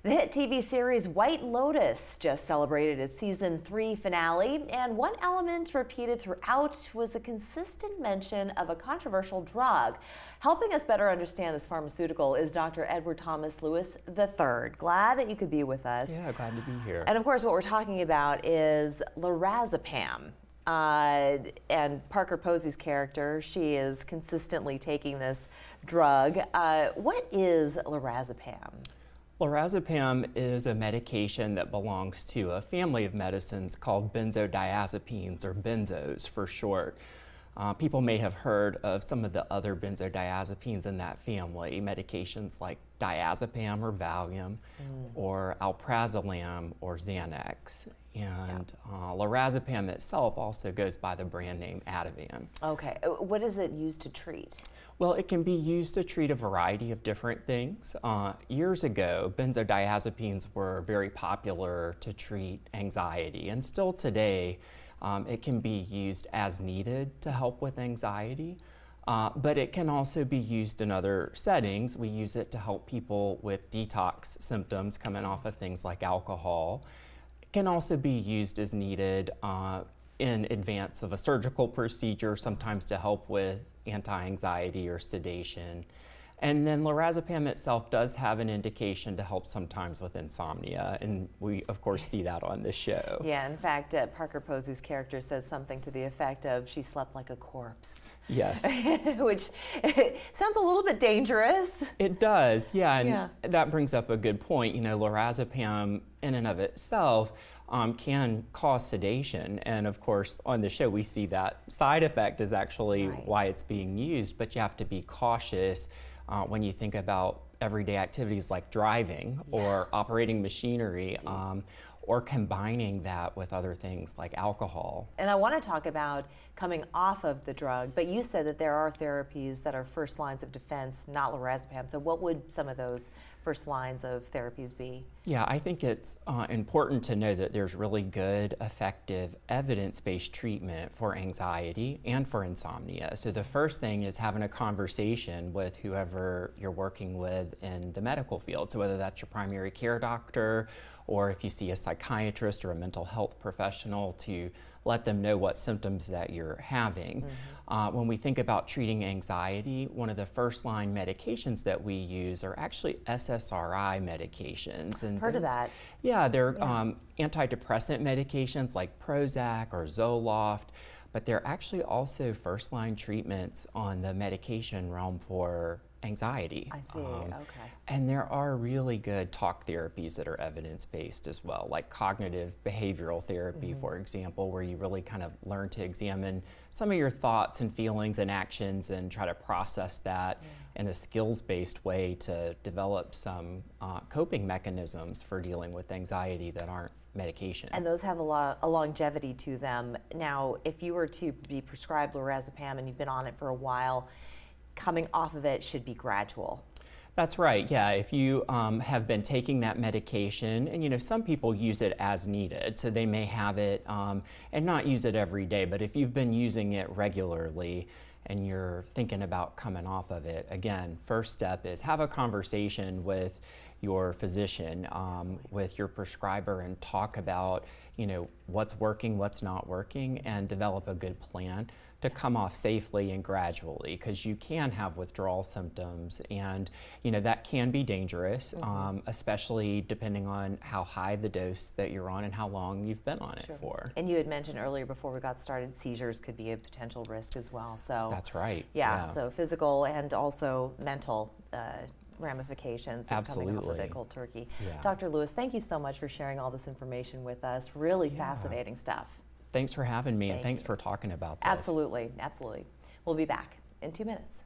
The hit TV series White Lotus just celebrated its season 3 finale, and one element repeated throughout was the consistent mention of a controversial drug. Helping us better understand this pharmaceutical is Dr. Edward Thomas Lewis III. Glad that you could be with us. Yeah, glad to be here. And of course, what we're talking about is Lorazepam. And Parker Posey's character, she is consistently taking this drug. What is Lorazepam? Lorazepam is a medication that belongs to a family of medicines called benzodiazepines, or benzos for short. People may have heard of some of the other benzodiazepines in that family, medications like diazepam or Valium, or alprazolam or Xanax. And Lorazepam itself also goes by the brand name Ativan. Okay, what is it used to treat? Well, it can be used to treat a variety of different things. Years ago, benzodiazepines were very popular to treat anxiety, and still today, it can be used as needed to help with anxiety. But it can also be used in other settings. We use it to help people with detox symptoms coming off of things like alcohol. It can also be used as needed in advance of a surgical procedure, sometimes to help with anti-anxiety or sedation. And then Lorazepam itself does have an indication to help sometimes with insomnia, and we of course see that on this show. Yeah, in fact, Parker Posey's character says something to the effect of, she slept like a corpse. Yes. Which sounds a little bit dangerous. It does, yeah, and that brings up a good point. You know, Lorazepam in and of itself can cause sedation, and of course on the show we see that side effect is actually why it's being used, but you have to be cautious when you think about everyday activities like driving or operating machinery, or combining that with other things like alcohol. And I want to talk about coming off of the drug, but you said that there are therapies that are first lines of defense, not Lorazepam. So what would some of those first lines of therapies be? Yeah, I think it's important to know that there's really good, effective, evidence-based treatment for anxiety and for insomnia. So the first thing is having a conversation with whoever you're working with in the medical field. So whether that's your primary care doctor, or if you see a psychiatrist or a mental health professional, to let them know what symptoms that you're having. When we think about treating anxiety, one of the first line medications that we use are actually SSRI medications. And heard of that. Yeah, they're antidepressant medications like Prozac or Zoloft, but they're actually also first line treatments on the medication realm for anxiety. I see, okay. And there are really good talk therapies that are evidence-based as well, like cognitive behavioral therapy, for example, where you really kind of learn to examine some of your thoughts and feelings and actions and try to process that in a skills-based way to develop some coping mechanisms for dealing with anxiety that aren't medication. And those have a longevity to them. Now, if you were to be prescribed Lorazepam and you've been on it for a while, coming off of it should be gradual. That's right, yeah. If you have been taking that medication, and you know, some people use it as needed, so they may have it and not use it every day, but if you've been using it regularly and you're thinking about coming off of it, again, first step is have a conversation with your physician, with your prescriber, and talk about, you know, what's working, what's not working, and develop a good plan to come off safely and gradually, because you can have withdrawal symptoms, and you know that can be dangerous, especially depending on how high the dose that you're on and how long you've been on it for. And you had mentioned earlier before we got started, seizures could be a potential risk as well. So that's right. Yeah, so physical and also mental ramifications of coming off of it cold turkey. Dr. Lewis, thank you so much for sharing all this information with us. Really fascinating stuff. Thanks for having me, and thanks for talking about this. Absolutely, absolutely. We'll be back in 2 minutes.